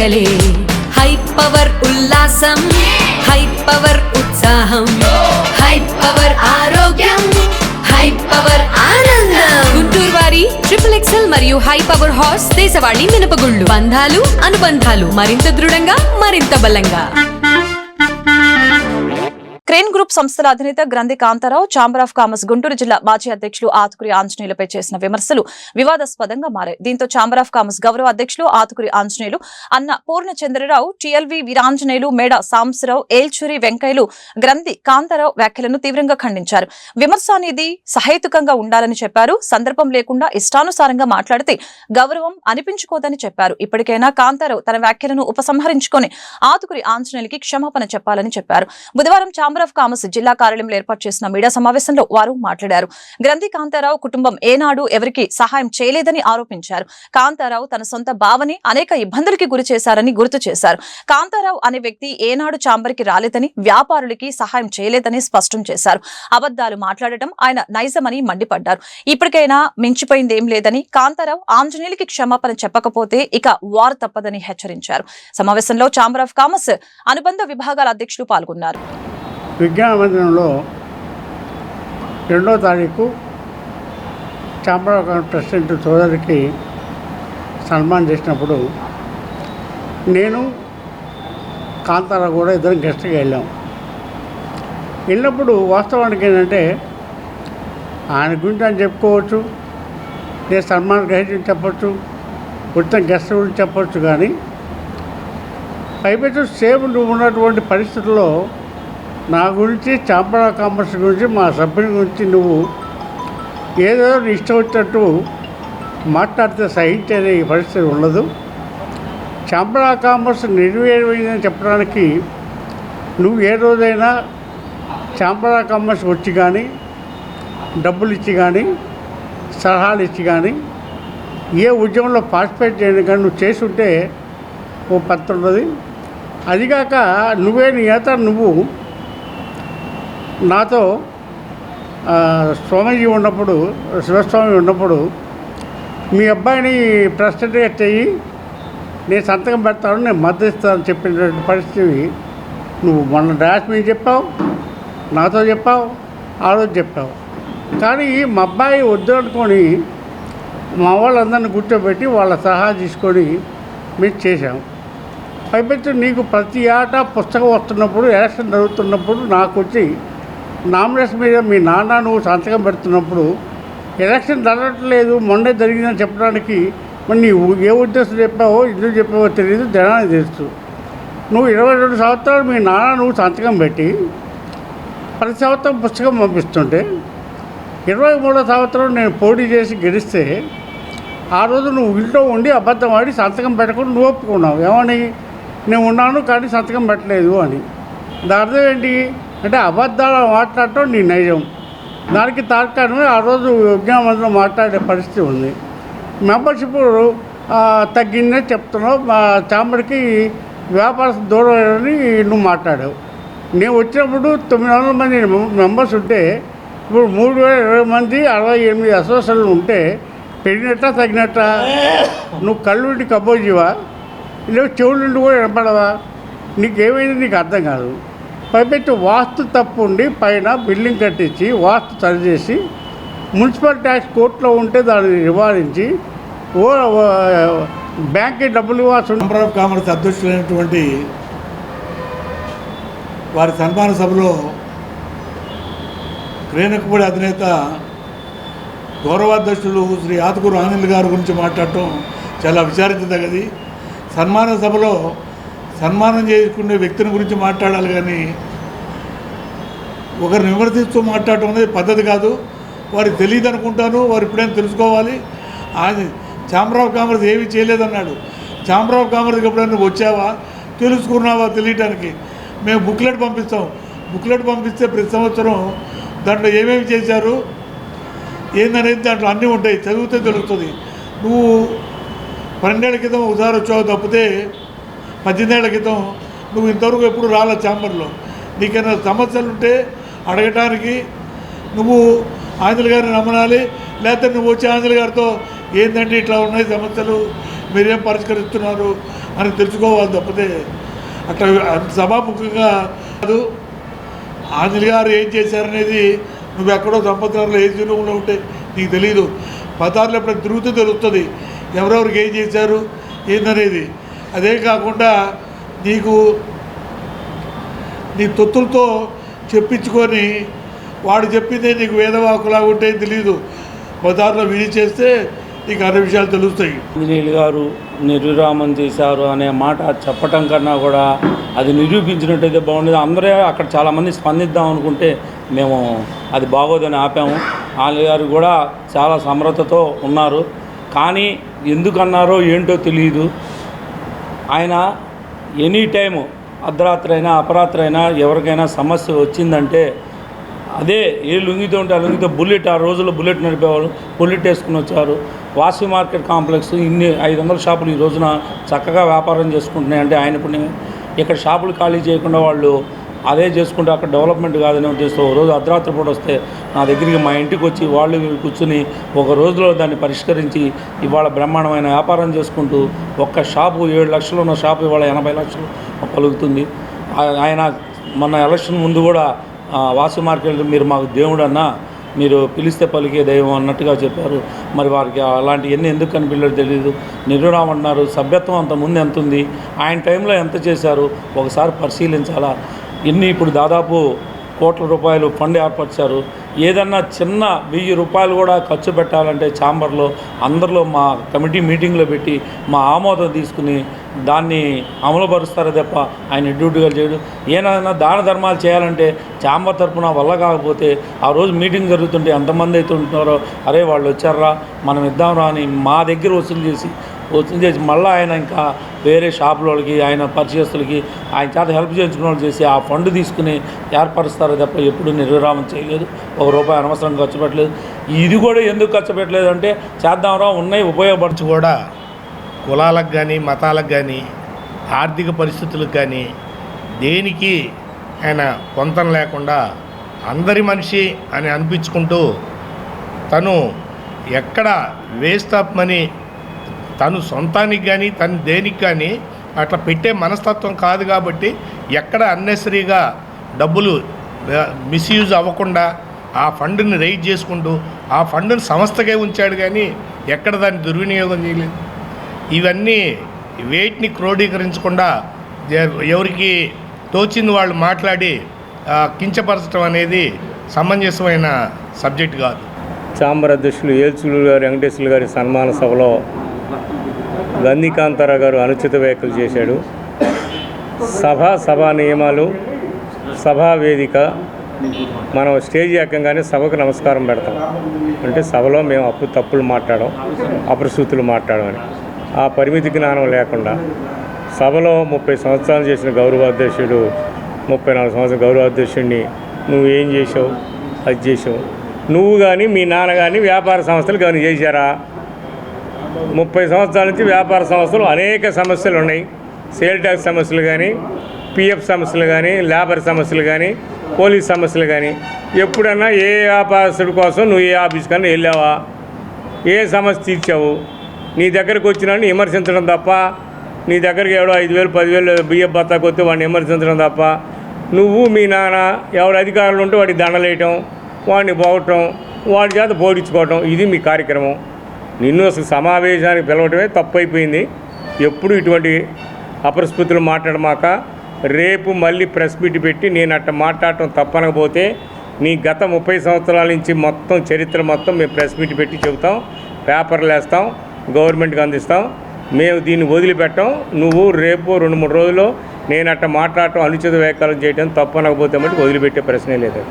పండగలే high power ఉల్లాసం high power ఉత్సాహం high power ఆరోగ్యం హై పవర్ ఆనందం గుంటూరు వారి XXL మరియు హై పవర్ హార్స్ దేశవాళీ మినపగుళ్ళు బంధాలు అనుబంధాలు మరింత దృఢంగా మరింత బలంగా. క్రేన్ గ్రూప్ సంస్థల అధినేత గ్రంథి Kantharao chamber of commerce Guntur జిల్లా మాజీ అధ్యక్షులు ఆతుకురి ఆంజనేయులపై చేసిన విమర్శలు వివాదాస్పదంగా మారాయి. దీంతో ఛాంబర్ ఆఫ్ కామర్స్ గౌరవ అధ్యక్షులు ఆతుకురి ఆంజనేయులు, అన్న పూర్ణచంద్రరావు, టిఎల్వి వీరాంజనేయులు, మేడ సాంబశివరావు, ఏల్చూరి వెంకయ్యలు గ్రంథి కాంతారావు వ్యాఖ్యలను తీవ్రంగా ఖండించారు. విమర్శ అనేది సహేతుకంగా ఉండాలని చెప్పారు. సందర్భం లేకుండా ఇష్టానుసారంగా మాట్లాడితే గౌరవం అనిపించుకోదని చెప్పారు. ఇప్పటికైనా కాంతారావు తన వ్యాఖ్యలను ఉపసంహరించుకొని ఆతుకురి ఆంజనేయులకి క్షమాపణ చెప్పాలని చెప్పారు. బుధవారం ఛాంబర్ ఆఫ్ కామర్స్ జిల్లా కార్యాలయంలో ఏర్పాటు చేసిన మీడియా సమావేశంలో వారు మాట్లాడారు. గ్రంథి కాంతారావు కుటుంబం ఏనాడు ఎవరికి సహాయం చేయలేదని ఆరోపించారు. కాంతారావు తన సొంత భావని అనేక ఇబ్బందులకి గురి చేశారని గుర్తు చేశారు. కాంతారావు అనే వ్యక్తి ఏనాడు ఛాంబర్ కి రాలేదని, వ్యాపారులకి సహాయం చేయలేదని స్పష్టం చేశారు. అబద్దాలు మాట్లాడటం ఆయన నైజమని మండిపడ్డారు. ఇప్పటికైనా మించిపోయిందేం లేదని, కాంతారావు ఆంజనేయులకి క్షమాపణ చెప్పకపోతే ఇక వారు తప్పదని హెచ్చరించారు. సమావేశంలో ఛాంబర్ ఆఫ్ కామర్స్ అనుబంధ విభాగాల అధ్యక్షులు పాల్గొన్నారు. విజ్ఞాన మందిరంలో 2వ తారీఖు ఛాంబర్ ఆఫ్ కామర్స్ ప్రెసిడెంట్ సోదరికి సన్మానం చేసినప్పుడు నేను కాంతారావు కూడా ఇద్దరం గెస్ట్గా వెళ్ళినప్పుడు వాస్తవానికి ఏంటంటే ఆయన గురించి అని చెప్పుకోవచ్చు, నేను సన్మానం గ్రహించి చెప్పచ్చు, ఉచిత గెస్ట్ గురించి చెప్పచ్చు. కానీ పైపెచ్చు సేమ్ నువ్వు ఉన్నటువంటి పరిస్థితుల్లో నా గురించి ఛాంబర్ ఆఫ్ కామర్స్ గురించి మా సభ్యుని గురించి నువ్వు ఏదో ఇష్టం వచ్చినట్టు మాట్లాడితే సహించేది పరిస్థితి ఉండదు. ఛాంబర్ ఆఫ్ కామర్స్ నిర్వీర్యమైందని చెప్పడానికి నువ్వు ఏ రోజైనా ఛాంబర్ ఆఫ్ కామర్స్ వచ్చి కానీ డబ్బులు ఇచ్చి కానీ సలహాలు ఇచ్చి కానీ ఏ ఉద్యమంలో పార్టిసిపేట్ చేయడం కానీ నువ్వు చేసి ఉంటే ఓ పత్రం ఉన్నది. అదిగాక నువ్వే నీ నువ్వు నాతో స్వామీజీ ఉన్నప్పుడు, శివస్వామి ఉన్నప్పుడు మీ అబ్బాయిని ప్రెసిడెంట్గా చెయ్యి, నేను సంతకం పెడతాను, నేను మద్దతు ఇస్తానని చెప్పినటువంటి పరిస్థితి నువ్వు మొన్న డాష్ మీద చెప్పావు, నాతో చెప్పావు, ఆ రోజు చెప్పావు. కానీ మా అబ్బాయి వద్దు అనుకొని మా వాళ్ళందరినీ కూర్చోబెట్టి వాళ్ళ సలహా తీసుకొని మేము చేసాము. పైపెచ్చు నీకు ప్రతి ఏటా పుస్తకం వస్తున్నప్పుడు, ఎలక్షన్ జరుగుతున్నప్పుడు నాకు వచ్చి నామినేషన్ మీద మీ నాన్న నువ్వు సంతకం పెడుతున్నప్పుడు ఎలక్షన్ జరగట్లేదు మొన్నే జరిగిందని చెప్పడానికి మరి నీవు ఏ ఉద్దేశం చెప్పావో ఎందుకు చెప్పావో తెలియదు, జనానికి తెలుసు. నువ్వు 22 సంవత్సరాలు మీ నాన్న నువ్వు సంతకం పెట్టి ప్రతి సంవత్సరం పుస్తకం పంపిస్తుంటే 23వ సంవత్సరం నేను పోటీ చేసి గెలిస్తే ఆ రోజు నువ్వు ఇంట్లో ఉండి అబద్ధం ఆడి సంతకం పెట్టకుండా నువ్వు ఒప్పుకున్నావు. ఏమని? నేను ఉన్నాను కానీ సంతకం పెట్టలేదు అని. దాని అర్థం ఏంటి అంటే అబద్ధాలు మాట్లాడటం నీ నైజం. దానికి తార్కాణమే ఆ రోజు విజ్ఞాన మందిరంలో మాట్లాడే పరిస్థితి ఉంది. మెంబర్షిప్ తగ్గిందని చెప్తున్నావు, మా ఛాంబర్కి వ్యాపారం దూరం అని నువ్వు మాట్లాడావు. నేను వచ్చినప్పుడు 900 మంది మెంబర్స్ ఉంటే ఇప్పుడు 3020 మంది 68 అసోసియేషన్లు ఉంటే పెరిగినట్టా తగినట్టా? నువ్వు కళ్ళుండి కబ్బోజీవా, లేవు చెవులుండి కూడా వినపడవా? నీకేమైంది నీకు అర్థం కాదు. పైపెట్టి వాస్తు తప్పు ఉండి పైన బిల్డింగ్ కట్టించి వాస్తు సరిచేసి మున్సిపల్ ట్యాక్స్ కోర్టులో ఉంటే దాన్ని నివారించి బ్యాంక్కి డబ్బులు ఇవ్వాల్సి. ఛాంబర్ ఆఫ్ కామర్స్ అధ్యక్షులైనటువంటి వారి సన్మాన సభలో క్రేనకుపూడి అధినేత గౌరవాధ్యక్షులు శ్రీ ఆతుకూరు ఆనంద్ గారి గురించి మాట్లాడటం చాలా విచారించదగ్గది. సన్మాన సభలో సన్మానం చేసుకునే వ్యక్తిని గురించి మాట్లాడాలి కానీ ఒకరిని విమర్శిస్తూ మాట్లాడటం అనేది పద్ధతి కాదు. వారికి తెలియదు అనుకుంటాను, వారు ఇప్పుడైనా తెలుసుకోవాలి. ఛాంబర్ ఆఫ్ కామర్స్ ఏమీ చేయలేదన్నాడు. ఛాంబర్ ఆఫ్ కామర్స్కి ఎప్పుడైనా వచ్చావా, తెలుసుకున్నావా తెలియటానికి? మేము బుక్లెట్ పంపిస్తాం. బుక్లెట్ పంపిస్తే ప్రతి సంవత్సరం దాంట్లో ఏమేమి చేశారు ఏందనేది దాంట్లో అన్నీ ఉంటాయి, చదివితే తెలుస్తుంది. నువ్వు 12 ఏళ్ల క్రితం ఒకసారి వచ్చావు తప్పితే 18 ఏళ్ల క్రితం నువ్వు ఇంతవరకు ఎప్పుడు రాలే ఛాంబర్లో. నీకైనా సమస్యలు ఉంటే అడగటానికి నువ్వు ఆంజనేయులు గారిని నమ్మనాలి, లేకపోతే నువ్వు వచ్చి ఆంజనేయులు గారితో ఏంటంటే ఇట్లా ఉన్నాయి సమస్యలు, మీరేం పరిష్కరిస్తున్నారు అని తెలుసుకోవాలి తప్పితే అట్లా సభాముఖంగా కాదు. ఆంజనేయ గారు ఏం చేశారనేది నువ్వు ఎక్కడో సంవత్సరాల్లో ఏ జీవనంలో ఉంటే నీకు తెలియదు. పదార్లు ఎప్పుడైనా తిరుగుతూ తెలుస్తుంది ఎవరెవరికి ఏం చేశారు ఏందనేది. అదే కాకుండా నీకు నీ తొత్తులతో చెప్పించుకొని వాడు చెప్పిందే నీకు వేదవాకులాగా ఉంటే తెలియదు. పదార్లో విధి చేస్తే నీకు అన్ని విషయాలు తెలుస్తాయి. ఆంజనేయులు గారు నిర్విరామం చేశారు అనే మాట చెప్పటం కన్నా కూడా అది నిరూపించినట్టయితే బాగుండేది. అందరూ అక్కడ చాలామంది స్పందిద్దాం అనుకుంటే మేము అది బాగోదని ఆపాము. ఆంజనేయులు గారు కూడా చాలా సమర్థతతో ఉన్నారు. కానీ ఎందుకన్నారో ఏంటో తెలియదు. ఆయన ఎనీ టైము అర్ధరాత్రి అయినా అపరాత్రి అయినా ఎవరికైనా సమస్య వచ్చిందంటే అదే ఏ లుంగితో ఉంటే ఆ లుంగితో బుల్లెట్, ఆ రోజుల్లో బుల్లెట్ నడిపేవాళ్ళు, బుల్లెట్ వేసుకుని వచ్చారు. వాసి మార్కెట్ కాంప్లెక్స్ ఇన్ని 500 షాపులు ఈ రోజున చక్కగా వ్యాపారం చేసుకుంటున్నాయి అంటే ఆయన ఇప్పుడు ఇక్కడ షాపులు ఖాళీ చేయకుండా వాళ్ళు అదే చేసుకుంటే అక్కడ డెవలప్మెంట్ కాదనే ఉద్దేశంతో ఒక రోజు అర్ధరాత్రి పూట వస్తే నా దగ్గరికి మా ఇంటికి వచ్చి వాళ్ళు కూర్చుని ఒక రోజులో దాన్ని పరిష్కరించి ఇవాళ బ్రహ్మాండమైన వ్యాపారం చేసుకుంటూ ఒక్క షాపు 7 లక్షలు ఉన్న షాపు ఇవాళ 80 లక్షలు పలుకుతుంది. ఆయన మొన్న ఎలక్షన్ ముందు కూడా వాసు మార్కెట్ మీరు మాకు దేవుడు అన్నా, మీరు పిలిస్తే పలికే దైవం అన్నట్టుగా చెప్పారు. మరి వారికి అలాంటివన్నీ ఎందుకు కనిపించలేదు తెలియదు. నిర్విరామం అన్నారు. సభ్యత్వం అంత ముందు ఎంత ఉంది, ఆయన టైంలో ఎంత చేశారు ఒకసారి పరిశీలించాలా. ఇప్పుడు దాదాపు కోట్ల రూపాయలు ఫండ్ ఏర్పరిచారు. ఏదన్నా చిన్న 1000 రూపాయలు కూడా ఖర్చు పెట్టాలంటే ఛాంబర్లో అందరిలో మా కమిటీ మీటింగ్లో పెట్టి మా ఆమోదం తీసుకుని దాన్ని అమలుపరుస్తారే తప్ప ఆయన డ్యూటీగా చేయడు. ఏదైనా దాన ధర్మాలు చేయాలంటే ఛాంబర్ తరఫున వల్ల కాకపోతే ఆ రోజు మీటింగ్ జరుగుతుంటే ఎంతమంది అయితే ఉంటున్నారో అరే వాళ్ళు వచ్చారా మనం ఇద్దాంరా అని మా దగ్గర వసూలు చేసి మళ్ళీ ఆయన ఇంకా వేరే షాపులకి ఆయన పరిచయస్తులకి ఆయన చేత హెల్ప్ చేయించుకున్న వాళ్ళు చేసి ఆ ఫండ్ తీసుకుని ఏర్పరుస్తారో తప్ప ఎప్పుడు నిర్విరామం చేయలేదు. ₹1 అనవసరం ఖర్చు పెట్టలేదు. ఇది కూడా ఎందుకు ఖర్చు పెట్టలేదు అంటే చేద్దాంరా ఉన్నాయి ఉపయోగపరచు కూడా కులాలకు కానీ మతాలకు కానీ ఆర్థిక పరిస్థితులకు కానీ దేనికి ఆయన పొంతం లేకుండా అందరి మనిషి అని అనిపించుకుంటూ తను ఎక్కడ వేస్ట్ ఆఫ్ మనీ తను సొంతానికి కానీ తను దేనికి కానీ అట్లా పెట్టే మనస్తత్వం కాదు. కాబట్టి ఎక్కడ అన్నెసరీగా డబ్బులు మిస్యూజ్ అవ్వకుండా ఆ ఫండ్ని రైజ్ చేసుకుంటూ ఆ ఫండ్ని సంస్థకే ఉంచాడు కానీ ఎక్కడ దాన్ని దుర్వినియోగం చేయలేదు. ఇవన్నీ వేటిని క్రోడీకరించకుండా ఎవరికి తోచింది వాళ్ళు మాట్లాడి కించపరచడం అనేది సమంజసమైన సబ్జెక్ట్ కాదు. ఛాంబర్ అధ్యక్షులు ఏల్చులు గారి వెంకటేశ్వర్లు గారి సన్మాన సభలో గంధికాంతారావు గారు అనుచిత వ్యాఖ్యలు చేశాడు. సభా నియమాలు, సభా వేదిక, మనం స్టేజ్ ఎక్కగానే సభకు నమస్కారం పెడతాం అంటే సభలో మేము తప్పులు మాట్లాడడం, అపరిశృతులు మాట్లాడమని ఆ పరిమితి జ్ఞానం లేకుండా సభలో 30 సంవత్సరాలు చేసిన గౌరవాధ్యక్షుడు 34 సంవత్సరాల గౌరవాధ్యక్షుడిని నువ్వు ఏం చేసావు, అది చేసావు, నువ్వు కానీ మీ నాన్న కానీ వ్యాపార సంస్థలు కానీ చేశారా? 30 సంవత్సరాల నుంచి వ్యాపార సంస్థలు అనేక సమస్యలు ఉన్నాయి. సేల్ ట్యాక్స్ సమస్యలు కానీ, పిఎఫ్ సమస్యలు కానీ, లేబర్ సమస్యలు కానీ, పోలీస్ సమస్యలు కానీ. ఎప్పుడన్నా ఏ వ్యాపారస్తుడి కోసం నువ్వు ఏ ఆఫీస్ కన్నా వెళ్ళావా? ఏ సమస్య తీర్చావు? నీ దగ్గరకు వచ్చిన విమర్శించడం తప్ప, నీ దగ్గరికి ఎవడో 5,000 10,000 బియ్యం బత్తాకు వస్తే వాడిని విమర్శించడం తప్ప, నువ్వు మీ నాన్న ఎవరు అధికారులు ఉంటే వాడికి దండలేయటం, వాడిని పోవటం, వాడి చేత పోడించుకోవటం, ఇది మీ కార్యక్రమం. నిన్ను అసలు సమావేశానికి పిలవటమే తప్పైపోయింది. ఎప్పుడు ఇటువంటి అపరిస్మృతులు మాట్లాడమాక. రేపు మళ్ళీ ప్రెస్ మీట్ పెట్టి నేను అట్ట మాట్లాడటం తప్పనకపోతే నీ గత 30 సంవత్సరాల నుంచి మొత్తం చరిత్ర మొత్తం మేము ప్రెస్ మీట్ పెట్టి చెబుతాం, పేపర్లు వేస్తాం, గవర్నమెంట్కి అందిస్తాం. మేము దీన్ని వదిలిపెట్టాం. నువ్వు రేపు 2-3 రోజుల్లో నేను అట్ట మాట్లాడటం, అనుచిత వ్యాఖ్యలు చేయడం తప్పనకపోతే మళ్ళీ వదిలిపెట్టే ప్రశ్నే లేదు.